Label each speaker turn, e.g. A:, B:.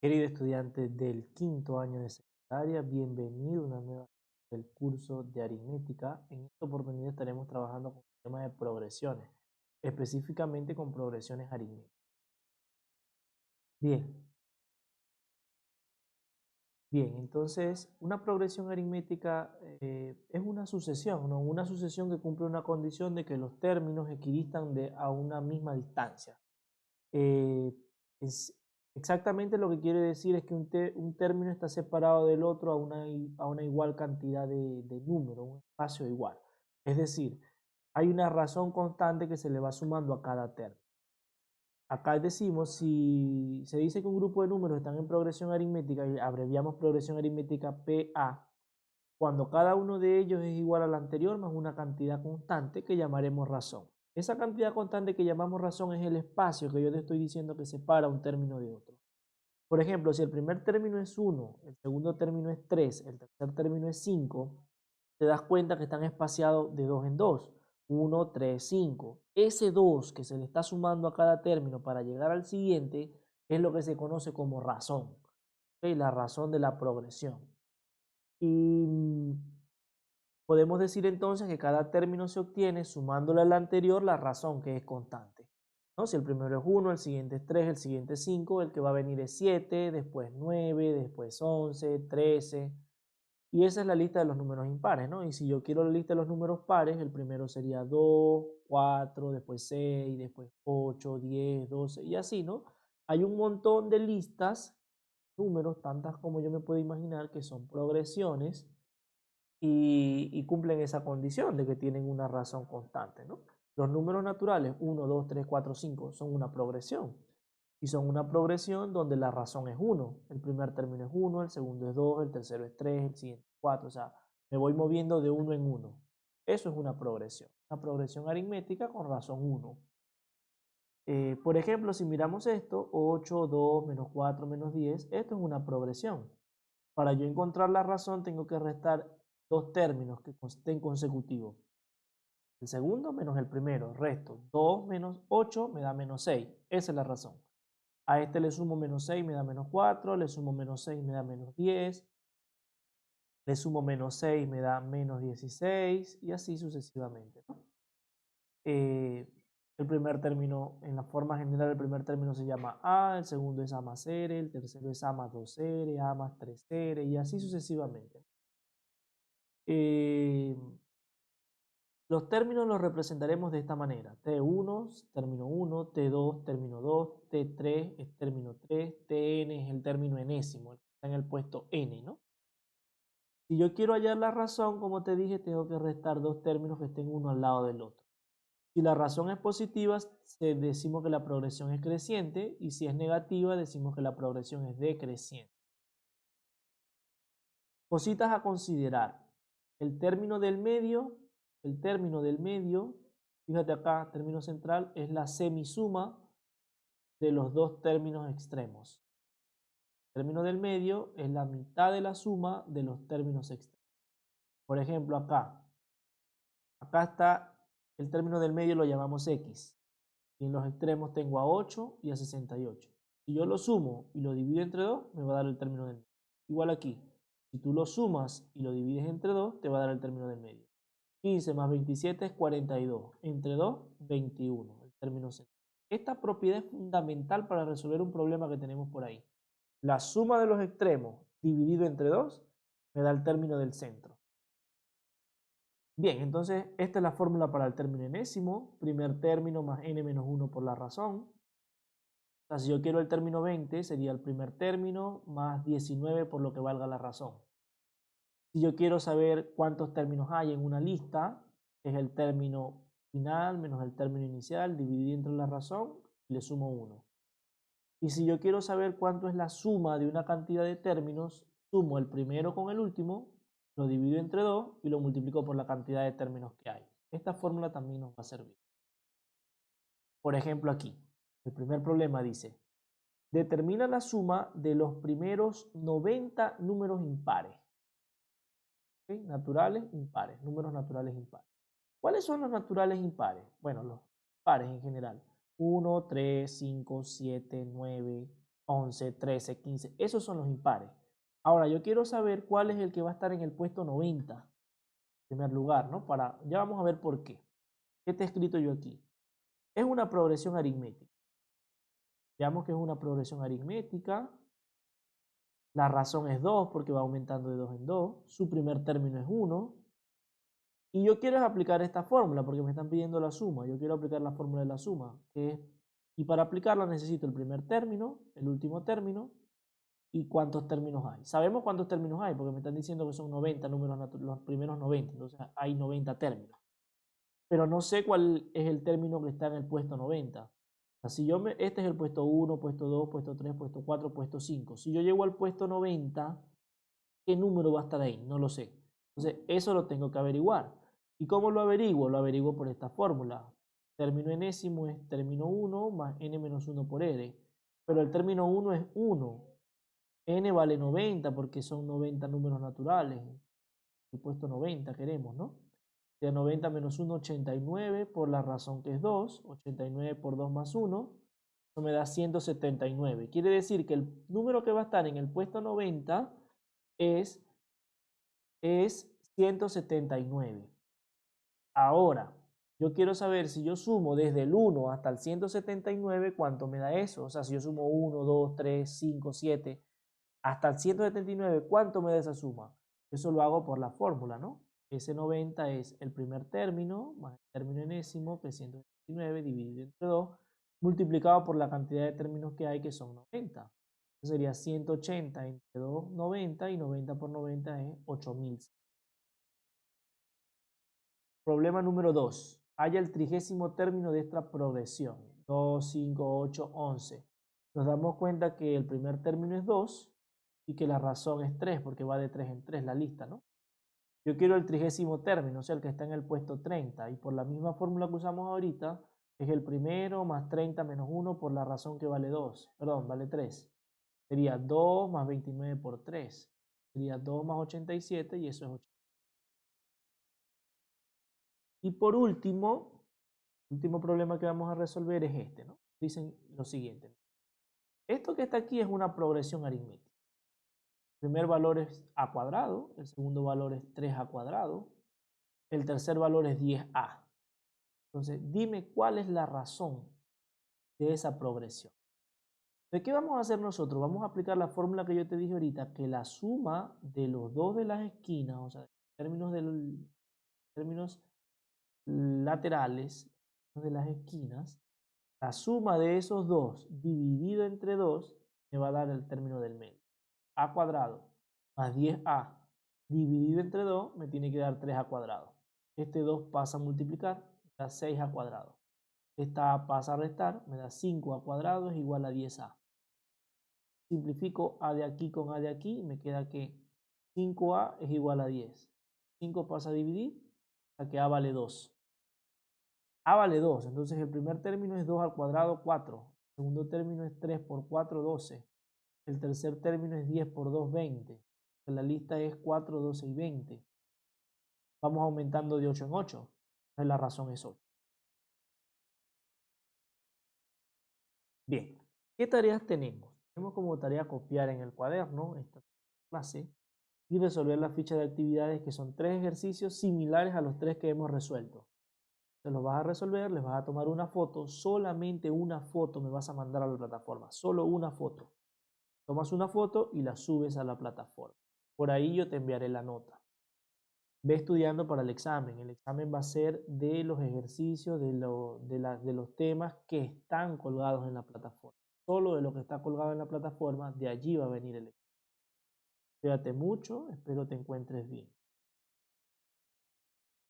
A: Querido estudiante del quinto año de secundaria, bienvenido a una nueva del curso de aritmética. En esta oportunidad estaremos trabajando con el tema de progresiones, específicamente con progresiones aritméticas. Bien, bien, entonces una progresión aritmética es una sucesión, ¿no? Una sucesión que cumple una condición de que los términos equidistan a una misma distancia. Eh, es, Exactamente lo que quiere decir es que un término está separado del otro a una igual cantidad de números, un espacio igual. Es decir, hay una razón constante que se le va sumando a cada término. Acá decimos, si se dice que un grupo de números están en progresión aritmética y abreviamos progresión aritmética PA, cuando cada uno de ellos es igual al anterior más una cantidad constante que llamaremos razón. Esa cantidad constante que llamamos razón es el espacio que yo te estoy diciendo que separa un término de otro. Por ejemplo, si el primer término es 1, el segundo término es 3, el tercer término es 5, te das cuenta que están espaciados de 2 en 2. 1, 3, 5. Ese 2 que se le está sumando a cada término para llegar al siguiente es lo que se conoce como razón. ¿Okay? La razón de la progresión. Y podemos decir entonces que cada término se obtiene sumándole al anterior la razón que es constante, ¿no? Si el primero es 1, el siguiente es 3, el siguiente es 5, el que va a venir es 7, después 9, después 11, 13. Y esa es la lista de los números impares, ¿no? Y si yo quiero la lista de los números pares, el primero sería 2, 4, después 6, después 8, 10, 12 y así, ¿no? Hay un montón de listas, números, tantas como yo me puedo imaginar, que son progresiones y cumplen esa condición de que tienen una razón constante, ¿no? Los números naturales, 1, 2, 3, 4, 5, son una progresión. Y son una progresión donde la razón es 1. El primer término es 1, el segundo es 2, el tercero es 3, el siguiente es 4. O sea, me voy moviendo de 1 en 1. Eso es una progresión aritmética con razón 1. Por ejemplo, si miramos esto, 8, 2, menos 4, menos 10, esto es una progresión. Para yo encontrar la razón tengo que restar dos términos que estén consecutivos. El segundo menos el primero, resto 2 menos 8 me da menos 6. Esa es la razón. A este le sumo menos 6 me da menos 4, le sumo menos 6 me da menos 10, le sumo menos 6 me da menos 16 y así sucesivamente, ¿no? Eh, el primer término, en la forma general, el primer término se llama A, el segundo es A más R, el tercero es A más 2R, A más 3R y así sucesivamente. Los términos los representaremos de esta manera. T1 término 1, T2 término 2, T3 es término 3, Tn es el término enésimo, el que está en el puesto n, ¿no? Si yo quiero hallar la razón, como te dije, tengo que restar dos términos que estén uno al lado del otro. Si la razón es positiva, decimos que la progresión es creciente, y si es negativa, decimos que la progresión es decreciente. Cositas a considerar. El término del medio, fíjate acá, término central, es la semisuma de los dos términos extremos. El término del medio es la mitad de la suma de los términos extremos. Por ejemplo, acá está el término del medio, lo llamamos x. Y en los extremos tengo a 8 y a 68. Si yo lo sumo y lo divido entre 2, me va a dar el término del medio. Igual aquí, si tú lo sumas y lo divides entre 2, te va a dar el término del medio. 15 más 27 es 42. Entre 2, 21. El término central. Esta propiedad es fundamental para resolver un problema que tenemos por ahí. La suma de los extremos dividido entre 2 me da el término del centro. Bien, entonces esta es la fórmula para el término enésimo. Primer término más n menos 1 por la razón. O sea, si yo quiero el término 20, sería el primer término más 19 por lo que valga la razón. Si yo quiero saber cuántos términos hay en una lista, es el término final menos el término inicial, dividido entre la razón, le sumo 1. Y si yo quiero saber cuánto es la suma de una cantidad de términos, sumo el primero con el último, lo divido entre 2 y lo multiplico por la cantidad de términos que hay. Esta fórmula también nos va a servir. Por ejemplo, aquí, el primer problema dice, determina la suma de los primeros 90 números impares. ¿Okay? Naturales, impares, números naturales impares. ¿Cuáles son los naturales impares? Bueno, los pares en general. 1, 3, 5, 7, 9, 11, 13, 15. Esos son los impares. Ahora, yo quiero saber cuál es el que va a estar en el puesto 90, en primer lugar, ¿no? Ya vamos a ver por qué. ¿Qué te he escrito yo aquí? Es una progresión aritmética. Veamos que es una progresión aritmética. La razón es 2 porque va aumentando de 2 en 2. Su primer término es 1. Y yo quiero aplicar esta fórmula porque me están pidiendo la suma. Yo quiero aplicar la fórmula de la suma. Y para aplicarla necesito el primer término, el último término y cuántos términos hay. Sabemos cuántos términos hay porque me están diciendo que son 90 números, los primeros 90. Entonces hay 90 términos. Pero no sé cuál es el término que está en el puesto 90. O sea, este es el puesto 1, puesto 2, puesto 3, puesto 4, puesto 5. Si yo llego al puesto 90, ¿qué número va a estar ahí? No lo sé. Entonces, eso lo tengo que averiguar. ¿Y cómo lo averiguo? Lo averiguo por esta fórmula. Término enésimo es término 1 más n menos 1 por r. Pero el término 1 es 1. N vale 90 porque son 90 números naturales. El puesto 90 queremos, ¿no? De 90 menos 1, 89, por la razón que es 2. 89 por 2 más 1. Eso me da 179. Quiere decir que el número que va a estar en el puesto 90 es 179. Ahora, yo quiero saber si yo sumo desde el 1 hasta el 179, ¿cuánto me da eso? O sea, si yo sumo 1, 2, 3, 5, 7, hasta el 179, ¿cuánto me da esa suma? Eso lo hago por la fórmula, ¿no? Ese 90 es el primer término más el término enésimo, que es 179 dividido entre 2, multiplicado por la cantidad de términos que hay, que son 90. Entonces sería 180 entre 2, 90, y 90 por 90 es 8000. Problema número 2. Halla el 30º término de esta progresión. 2, 5, 8, 11. Nos damos cuenta que el primer término es 2 y que la razón es 3 porque va de 3 en 3 la lista, ¿no? Yo quiero el 30º término, o sea, el que está en el puesto 30. Y por la misma fórmula que usamos ahorita, es el primero más 30 menos 1 por la razón que vale 2. Perdón, vale 3. Sería 2 más 29 por 3. Sería 2 más 87 y eso es 80. Y por último, el último problema que vamos a resolver es este, ¿no? Dicen lo siguiente. Esto que está aquí es una progresión aritmética. El primer valor es a cuadrado, el segundo valor es 3a cuadrado, el tercer valor es 10a. Entonces, dime cuál es la razón de esa progresión. ¿De qué vamos a hacer nosotros? Vamos a aplicar la fórmula que yo te dije ahorita, que la suma de los dos de las esquinas, o sea, términos laterales de las esquinas, la suma de esos dos dividido entre 2 me va a dar el término del medio. A cuadrado más 10a dividido entre 2 me tiene que dar 3a cuadrado. Este 2 pasa a multiplicar, me da 6a cuadrado. Esta a pasa a restar, me da 5a cuadrado es igual a 10a. Simplifico a de aquí con a de aquí y me queda que 5a es igual a 10. 5 pasa a dividir, a que a vale 2. A vale 2, entonces el primer término es 2 al cuadrado, 4. El segundo término es 3 por 4, 12. El tercer término es 10 por 2, 20. La lista es 4, 12 y 20. Vamos aumentando de 8 en 8. Entonces la razón es 8. Bien, ¿qué tareas tenemos? Tenemos como tarea copiar en el cuaderno esta clase y resolver la ficha de actividades, que son 3 ejercicios similares a los 3 que hemos resuelto. Te los vas a resolver, les vas a tomar una foto, solamente una foto me vas a mandar a la plataforma, solo una foto. Tomas una foto y la subes a la plataforma. Por ahí yo te enviaré la nota. Ve estudiando para el examen. El examen va a ser de los ejercicios, de los temas que están colgados en la plataforma. Solo de lo que está colgado en la plataforma, de allí va a venir el examen. Cuídate mucho, espero te encuentres bien.